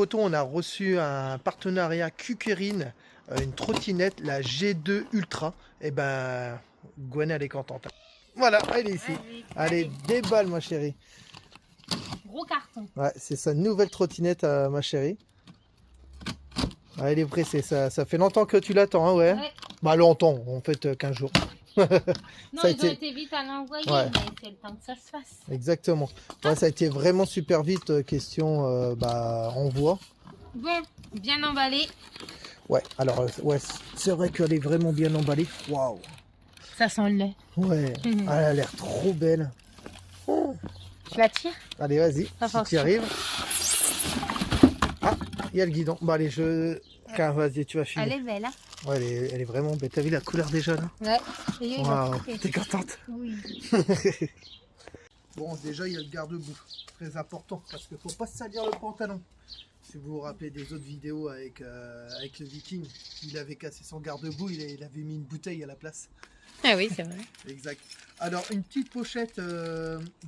photo, on a reçu un partenariat Cucurine, une trottinette, la G2 Ultra. Et ben, Gwen, elle est contente. Voilà, elle est ici. Allez, déballe, ma chérie. Gros carton. Ouais, c'est sa nouvelle trottinette, ma chérie. Ah, elle est pressée, ça fait longtemps que tu l'attends, hein, ouais. Bah, longtemps, en fait, 15 jours. Non, ils ont été vite à l'envoyer, mais c'est le temps que ça se fasse. Exactement. Ouais, ça a été vraiment super vite, question envoi. Bon, bien emballé. Ouais, alors, ouais, c'est vrai qu'elle est vraiment bien emballée. Waouh. Ça sent le lait. Ouais, elle a l'air trop belle. Oh. Je la tire? Allez, vas-y, si tu y arrives. Ah, il y a le guidon. Bon, allez, vas-y, tu vas filer. Elle est belle, hein? Ouais, elle est vraiment belle. T'as vu la couleur déjà, là? Ouais. Waouh, t'es contente? Oui. Bon, déjà, il y a le garde-boue. Très important, parce qu'il ne faut pas se salir le pantalon. Si vous vous rappelez des autres vidéos avec le Viking, il avait cassé son garde-boue, il avait mis une bouteille à la place. Ah oui, c'est vrai. Exact. Alors, une petite pochette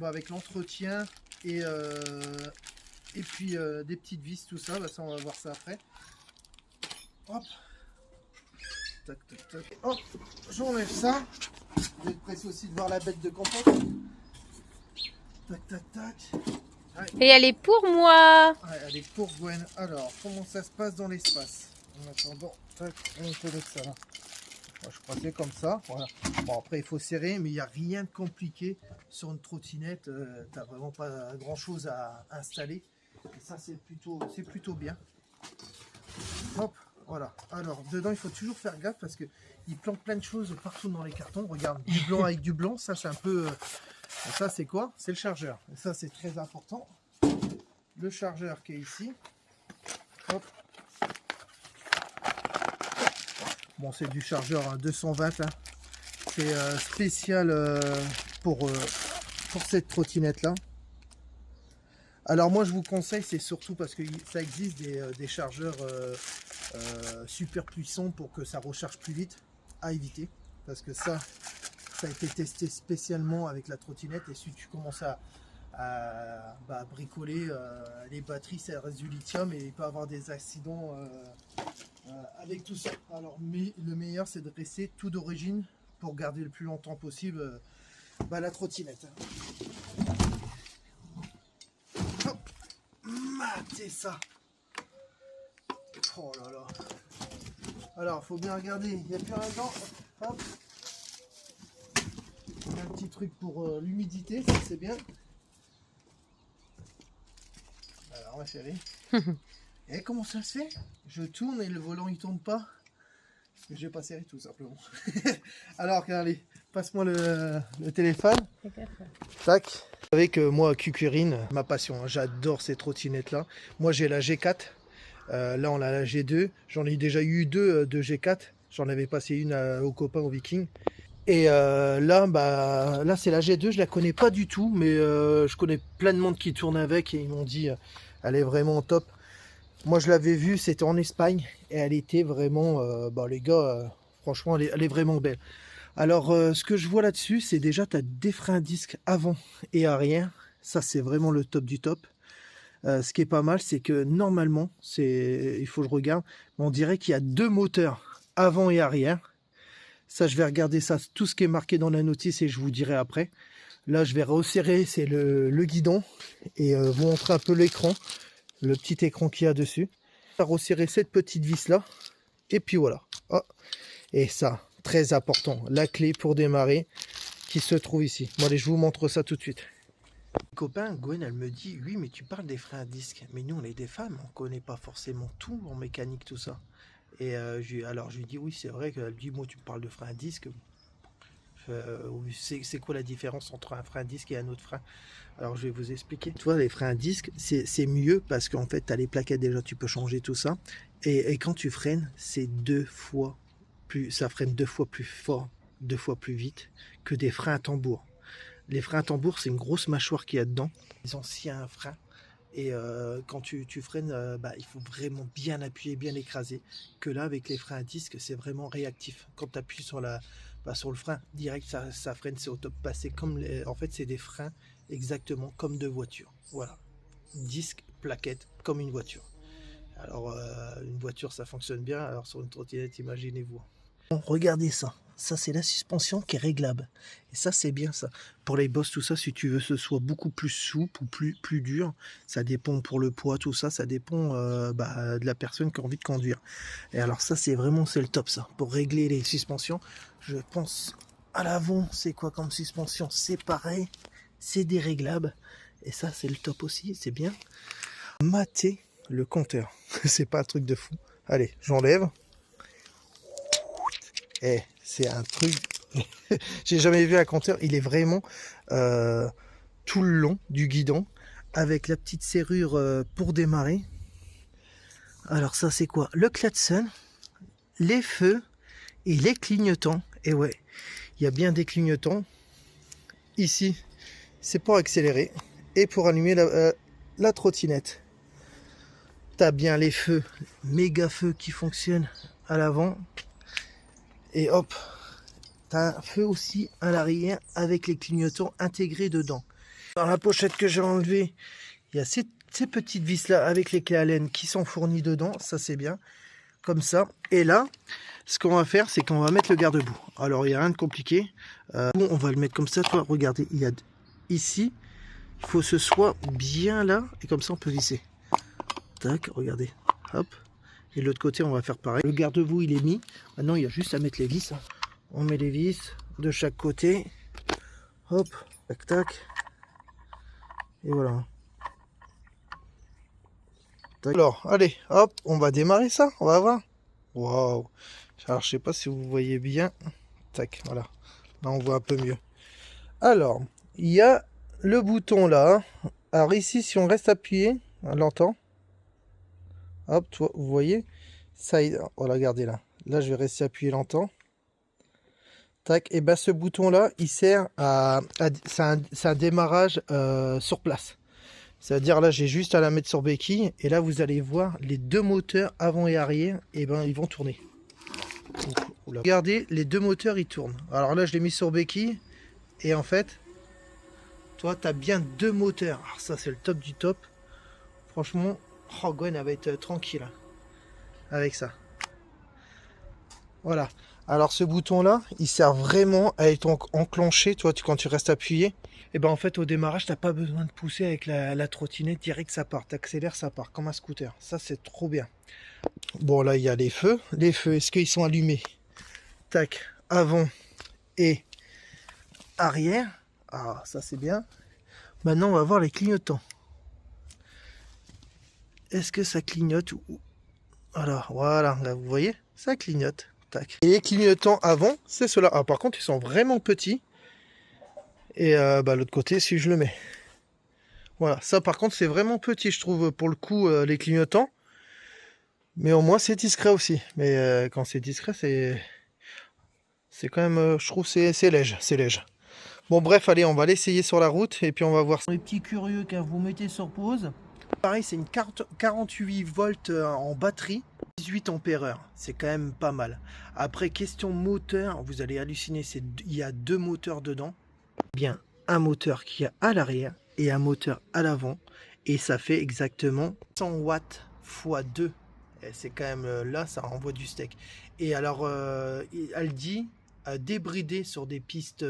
avec l'entretien et puis des petites vis, tout ça. Ça, on va voir ça après. Hop. Tac, tac, tac. Hop, j'enlève ça. Vous êtes pressé aussi de voir la bête de compote. Tac, tac, tac. Ouais. Et elle est pour moi. Ouais, elle est pour Gwen. Alors, comment ça se passe dans l'espace? En attendant, tac, on peut mettre ça là. Moi, je crois que c'est comme ça. Voilà. Bon, après, il faut serrer, mais il n'y a rien de compliqué sur une trottinette. Tu n'as vraiment pas grand chose à installer. Et ça, c'est plutôt bien. Hop, voilà. Alors, dedans, il faut toujours faire gaffe parce qu'il plante plein de choses partout dans les cartons. Regarde, du blanc avec du blanc, ça, c'est un peu. Ça, c'est quoi? C'est le chargeur. Et ça, c'est très important. Le chargeur qui est ici. Hop. Bon, c'est du chargeur 220. Hein. C'est spécial pour cette trottinette là. Alors moi je vous conseille, c'est surtout parce que ça existe des chargeurs super puissants pour que ça recharge plus vite, à éviter. Parce que ça a été testé spécialement avec la trottinette, et si tu commences à bricoler les batteries, ça reste du lithium et il peut avoir des accidents avec tout ça. Alors mais le meilleur c'est de rester tout d'origine pour garder le plus longtemps possible la trottinette. Hop, matez ça. Oh là là. Alors faut bien regarder, il n'y a plus rien dedans. Hop. Un petit truc pour l'humidité, ça c'est bien. Alors ma chérie. Et comment ça se fait? Je tourne et le volant il tourne pas. Parce que j'ai pas serré tout simplement. Alors allez, passe-moi le téléphone. Tac. Vous savez que moi, Cucurine, ma passion, hein, j'adore ces trottinettes là. Moi j'ai la G4. Là on a la G2. J'en ai déjà eu deux de G4. J'en avais passé une aux copains au Viking. Et là c'est la G2, je la connais pas du tout, mais je connais plein de monde qui tourne avec et ils m'ont dit elle est vraiment top. Moi je l'avais vue, c'était en Espagne et elle était vraiment, les gars, franchement elle est vraiment belle. Alors ce que je vois là-dessus, c'est déjà tu as des freins à disque avant et arrière, ça c'est vraiment le top du top. Ce qui est pas mal, c'est que normalement, il faut que je regarde, on dirait qu'il y a deux moteurs avant et arrière. Ça, je vais regarder ça, tout ce qui est marqué dans la notice et je vous dirai après. Là, je vais resserrer, c'est le guidon et vous montrer un peu l'écran, le petit écran qu'il y a dessus. Je vais resserrer cette petite vis là et puis voilà. Oh. Et ça, très important, la clé pour démarrer qui se trouve ici. Bon allez, je vous montre ça tout de suite. Copain, Gwen, elle me dit, oui, mais tu parles des freins à disque. Mais nous, on est des femmes, on connaît pas forcément tout en mécanique, tout ça. Et alors je lui dis oui, c'est vrai qu'elle dit moi tu me parles de frein à disque, c'est quoi la différence entre un frein à disque et un autre frein? Alors je vais vous expliquer. Tu vois, les freins à disque c'est mieux parce qu'en fait tu as les plaquettes déjà, tu peux changer tout ça, et quand tu freines c'est ça freine 2 fois plus fort, 2 fois plus vite que des freins à tambour. Les freins à tambour, c'est une grosse mâchoire qu'il y a dedans, les anciens freins. Et quand tu freines, il faut vraiment bien appuyer, bien écraser. Que là, avec les freins à disque, c'est vraiment réactif. Quand tu appuies sur le frein, direct, ça freine, c'est au top. C'est comme en fait, c'est des freins exactement comme de voiture. Voilà. Disque, plaquette, comme une voiture. Alors une voiture ça fonctionne bien, alors sur une trottinette imaginez-vous. Bon, regardez ça, ça c'est la suspension qui est réglable. Et ça c'est bien ça. Pour les bosses tout ça, si tu veux que ce soit beaucoup plus souple ou plus dur, ça dépend pour le poids, tout ça, ça dépend de la personne qui a envie de conduire. Et alors ça c'est le top ça. Pour régler les suspensions, je pense à l'avant, c'est quoi comme suspension? C'est pareil, c'est déréglable. Et ça c'est le top aussi, c'est bien. Mater le compteur, c'est pas un truc de fou. Allez, j'enlève. Et c'est un truc, j'ai jamais vu un compteur, il est vraiment tout le long du guidon, avec la petite serrure pour démarrer. Alors ça c'est quoi? Le klaxon, les feux et les clignotants. Et ouais, il y a bien des clignotants. Ici, c'est pour accélérer et pour allumer la trottinette. T'as bien les feux, méga feux qui fonctionnent à l'avant. Et hop, t'as un feu aussi à l'arrière avec les clignotants intégrés dedans. Dans la pochette que j'ai enlevée, il y a ces petites vis là avec les clés Allen qui sont fournies dedans. Ça c'est bien, comme ça. Et là, ce qu'on va faire, c'est qu'on va mettre le garde-boue. Alors il n'y a rien de compliqué. On va le mettre comme ça. Toi, regardez, il y a ici, il faut que ce soit bien là. Et comme ça, on peut visser. Tac, regardez. Hop. Et de l'autre côté, on va faire pareil. Le garde-boue, il est mis. Maintenant, il y a juste à mettre les vis. On met les vis de chaque côté. Hop, tac, tac. Et voilà. Tac. Alors, allez, hop, on va démarrer ça. On va voir. Waouh. Alors, je sais pas si vous voyez bien. Tac, voilà. Là, on voit un peu mieux. Alors, il y a le bouton là. Alors ici, si on reste appuyé, on l'entend. Hop, vous voyez ça, voilà, regardez là. Là, je vais rester appuyé longtemps. Tac, et ben ce bouton là, il sert c'est un démarrage sur place. C'est-à-dire là, j'ai juste à la mettre sur béquille. Et là, vous allez voir les deux moteurs avant et arrière, et ben ils vont tourner. Regardez, les deux moteurs ils tournent. Alors là, je l'ai mis sur béquille. Et en fait, toi, tu as bien deux moteurs. Alors ça, c'est le top du top. Franchement, oh, Gwen, elle va être tranquille avec ça. Voilà. Alors ce bouton là, il sert vraiment à être enclenché. Toi, quand tu restes appuyé, et ben en fait au démarrage, t'as pas besoin de pousser avec la trottinette, direct ça part. T'accélères, ça part comme un scooter. Ça c'est trop bien. Bon là il y a les feux. Les feux, est-ce qu'ils sont allumés? Tac, avant et arrière. Ah ça c'est bien. Maintenant on va voir les clignotants. Est-ce que ça clignote ou... Alors voilà, là vous voyez, ça clignote. Tac. Et les clignotants avant, c'est ceux-là. Ah, par contre, ils sont vraiment petits. Et l'autre côté, si je le mets. Voilà, ça par contre, c'est vraiment petit, je trouve, pour le coup, les clignotants. Mais au moins, c'est discret aussi. Mais quand c'est discret, c'est quand même, je trouve, c'est léger, c'est léger. Bon, bref, allez, on va l'essayer sur la route. Et puis, on va voir. Les petits curieux, quand vous mettez sur pause. Pareil, c'est une 48 volts en batterie. 18 ampères-heure, c'est quand même pas mal. Après, question moteur, vous allez halluciner, il y a deux moteurs dedans. Bien, un moteur qui est à l'arrière et un moteur à l'avant. Et ça fait exactement 100 watts x 2. C'est quand même, là, ça envoie du steak. Et alors, elle dit débrider sur des pistes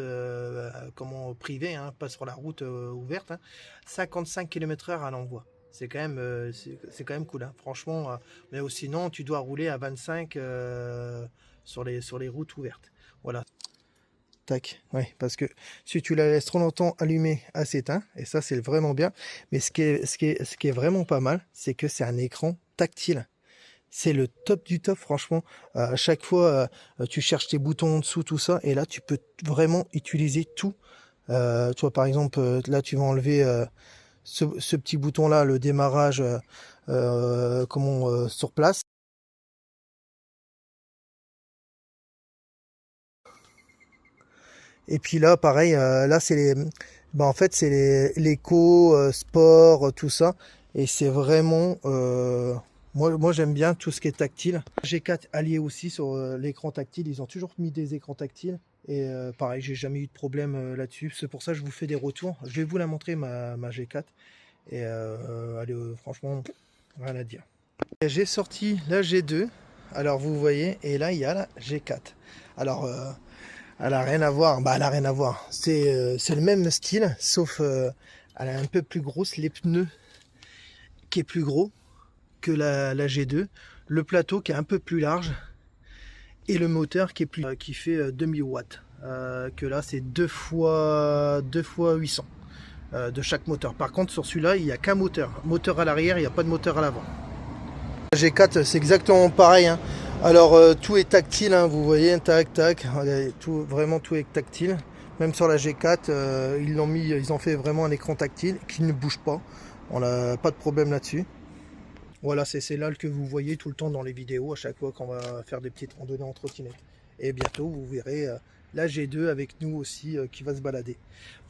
privées, hein, pas sur la route ouverte, hein, 55 km/h à l'envoi. C'est quand même cool, hein. Franchement. Mais sinon, tu dois rouler à 25 sur les routes ouvertes. Voilà. Tac. Ouais, parce que si tu la laisses trop longtemps allumée, elle s'éteint. Et ça, c'est vraiment bien. Mais ce qui est vraiment pas mal, c'est que c'est un écran tactile. C'est le top du top, franchement. À chaque fois, tu cherches tes boutons en dessous, tout ça. Et là, tu peux vraiment utiliser tout. Tu vois, par exemple, là, tu vas enlever... Ce petit bouton là, le démarrage sur place. Et puis là pareil, là c'est en fait c'est l'éco sport, tout ça, et c'est vraiment moi j'aime bien tout ce qui est tactile. G4 allié aussi sur l'écran tactile, ils ont toujours mis des écrans tactiles. Et pareil, j'ai jamais eu de problème là-dessus. C'est pour ça que je vous fais des retours. Je vais vous la montrer, ma G4. Et allez, franchement, rien à dire. J'ai sorti la G2, alors vous voyez, et là il y a la G4. Alors elle a rien à voir, elle a rien à voir. C'est le même style, sauf elle est un peu plus grosse, les pneus qui est plus gros que la G2, le plateau qui est un peu plus large et le moteur qui est plus qui fait 2000 watts. Que là c'est 2 fois 800 de chaque moteur. Par contre sur celui-là il n'y a qu'un moteur à l'arrière, il n'y a pas de moteur à l'avant. La G4 c'est exactement pareil, hein. Alors tout est tactile, hein, vous voyez, tac tac, tout, vraiment tout est tactile. Même sur la G4 ils ont fait vraiment un écran tactile qui ne bouge pas, on n'a pas de problème là-dessus. Voilà, c'est là que vous voyez tout le temps dans les vidéos à chaque fois qu'on va faire des petites randonnées en trottinette. Et bientôt vous verrez la G2 avec nous aussi qui va se balader.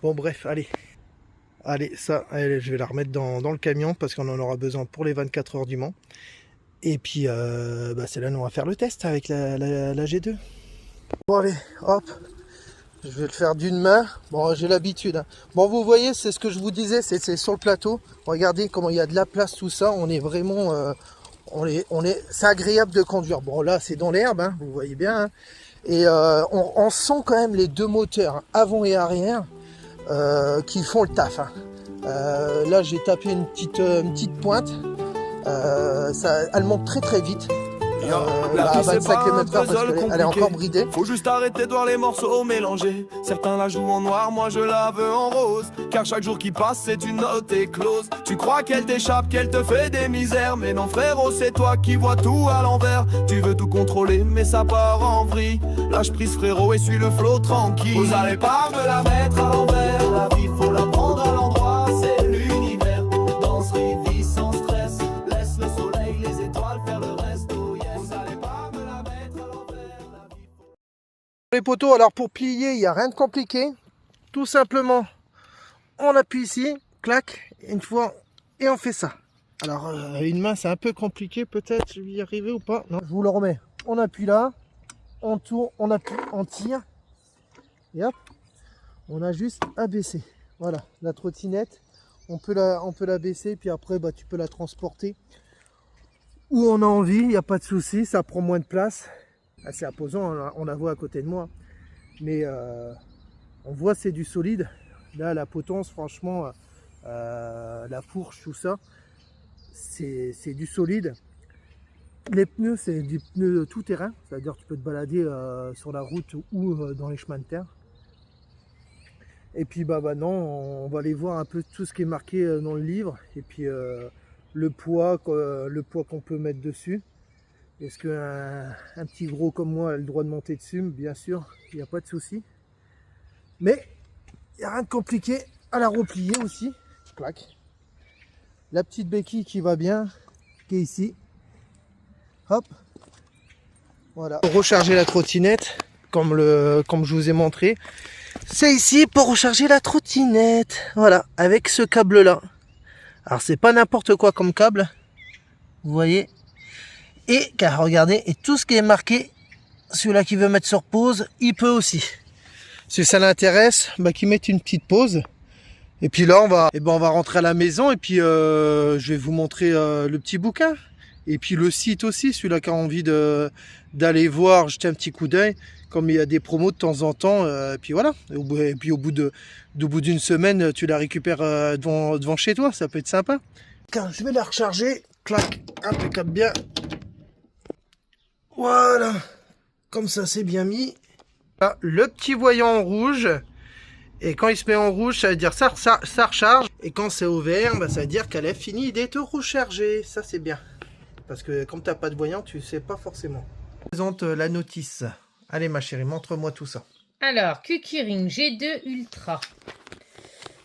Bon bref, allez ça, allez, je vais la remettre dans le camion parce qu'on en aura besoin pour les 24 heures du Mans. Et puis c'est là nous on va faire le test avec la G2. Bon allez, hop, je vais le faire d'une main. Bon j'ai l'habitude, hein. Bon vous voyez, c'est ce que je vous disais, c'est sur le plateau. Regardez comment il y a de la place, tout ça. On est vraiment c'est agréable de conduire. Bon là c'est dans l'herbe, hein, vous voyez bien, hein. Et on sent quand même les deux moteurs, hein, avant et arrière, qui font le taf, hein. Là j'ai tapé une petite pointe. Elle monte très vite. À 25 km/h parce qu'elle est encore bridée. Faut juste arrêter de voir les morceaux mélangés. Certains la jouent en noir, moi je la veux en rose. Car chaque jour qui passe c'est une note éclose. Tu crois qu'elle t'échappe, qu'elle te fait des misères. Mais non frérot, c'est toi qui vois tout à l'envers. Tu veux tout contrôler mais ça part en vrille. Lâche prise frérot et suis le flot tranquille. Vous allez pas me la mettre à l'envers. La vie faut la prendre à l'endroit. C'est l'univers. Danse, vie sans stress. Laisse le soleil, les étoiles faire le reste. Oh yes. Vous allez pas me la mettre à l'envers. La vie faut... Les poteaux, alors pour plier, il n'y a rien de compliqué. Tout simplement, on appuie ici, clac, une fois, et on fait ça. Alors, une main, c'est un peu compliqué, peut-être, je vais y arriver ou pas. Non, je vous le remets. On appuie là, on tourne, on appuie, on tire, et hop, on a juste à baisser. Voilà, la trottinette, on peut la baisser, puis après, tu peux la transporter où on a envie, il n'y a pas de souci, ça prend moins de place. C'est imposant, on la voit à côté de moi, mais on voit c'est du solide. Là la potence, franchement, la fourche, tout ça, c'est du solide. Les pneus, c'est du pneu tout terrain, c'est à dire tu peux te balader sur la route ou dans les chemins de terre. Et puis maintenant on va aller voir un peu tout ce qui est marqué dans le livre, et puis le poids qu'on peut mettre dessus. Est-ce qu'un petit gros comme moi a le droit de monter dessus? Bien sûr, il n'y a pas de souci. Mais il n'y a rien de compliqué à la replier aussi. Clac. La petite béquille qui va bien, qui est ici. Hop. Voilà. Pour recharger la trottinette, comme je vous ai montré, c'est ici pour recharger la trottinette. Voilà, avec ce câble là. Alors c'est pas n'importe quoi comme câble. Vous voyez. Et car regardez, et tout ce qui est marqué, celui-là qui veut mettre sur pause, il peut aussi. Si ça l'intéresse, qu'il mette une petite pause. Et puis là, on va rentrer à la maison, et puis je vais vous montrer le petit bouquin. Et puis le site aussi, celui-là qui a envie d'aller voir, jeter un petit coup d'œil, comme il y a des promos de temps en temps. Et puis voilà. Et puis au bout d'une semaine, tu la récupères devant chez toi, ça peut être sympa. Je vais la recharger, clac, impeccable bien. Voilà, comme ça c'est bien mis. Là, le petit voyant en rouge, et quand il se met en rouge, ça veut dire ça recharge. Et quand c'est au vert, ça veut dire qu'elle est finie d'être rechargée. Ça c'est bien, parce que comme tu n'as pas de voyant, tu sais pas forcément. Je présente la notice. Allez ma chérie, montre-moi tout ça. Alors, Kukiring G2 Ultra.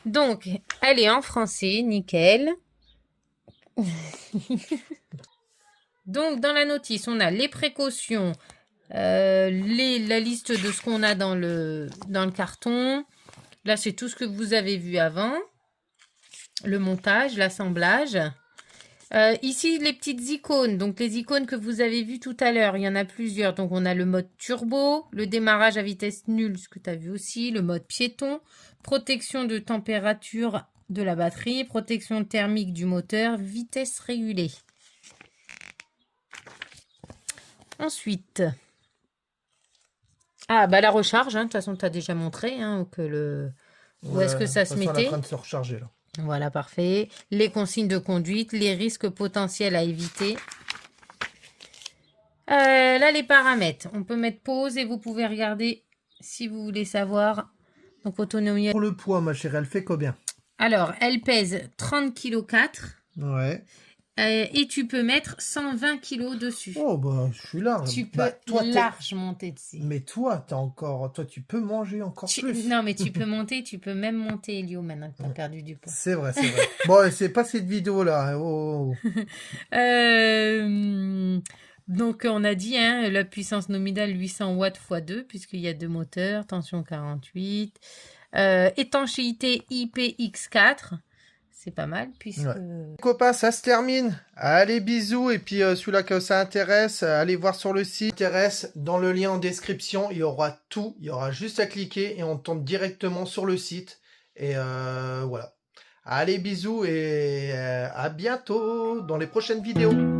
Donc, elle est en français, nickel. Donc, dans la notice, on a les précautions, la liste de ce qu'on a dans le carton. Là, c'est tout ce que vous avez vu avant. Le montage, l'assemblage. Ici, les petites icônes. Donc, les icônes que vous avez vues tout à l'heure. Il y en a plusieurs. Donc, on a le mode turbo, le démarrage à vitesse nulle, ce que tu as vu aussi, le mode piéton, protection de température de la batterie, protection thermique du moteur, vitesse régulée. Ensuite, ah bah la recharge, hein, de toute façon tu as déjà montré hein, où est-ce que ça se Elle est en mettait. train de se recharger là. Voilà, parfait. Les consignes de conduite, les risques potentiels à éviter. Là, les paramètres. On peut mettre pause et vous pouvez regarder si vous voulez savoir. Donc, autonomie. Pour le poids, ma chérie, elle fait combien? Alors, elle pèse 30,4 kg. Ouais. Et tu peux mettre 120 kg dessus. Oh, bah, je suis large. Tu peux Bah, toi, large monter dessus. Mais toi, toi, tu peux manger encore plus. Non, mais tu peux monter, tu peux même monter, Elio, maintenant que tu as perdu du poids. C'est vrai, c'est vrai. Bon, c'est pas cette vidéo-là. Oh. Donc, on a dit, hein, la puissance nominale 800 watts x 2, puisqu'il y a 2 moteurs, tension 48. Étanchéité IPX4. C'est pas mal, puisque... Ouais. Copains, ça se termine. Allez, bisous. Et puis, celui-là que ça intéresse, allez voir sur le site. Dans le lien en description, il y aura tout. Il y aura juste à cliquer et on tombe directement sur le site. Et voilà. Allez, bisous et à bientôt dans les prochaines vidéos.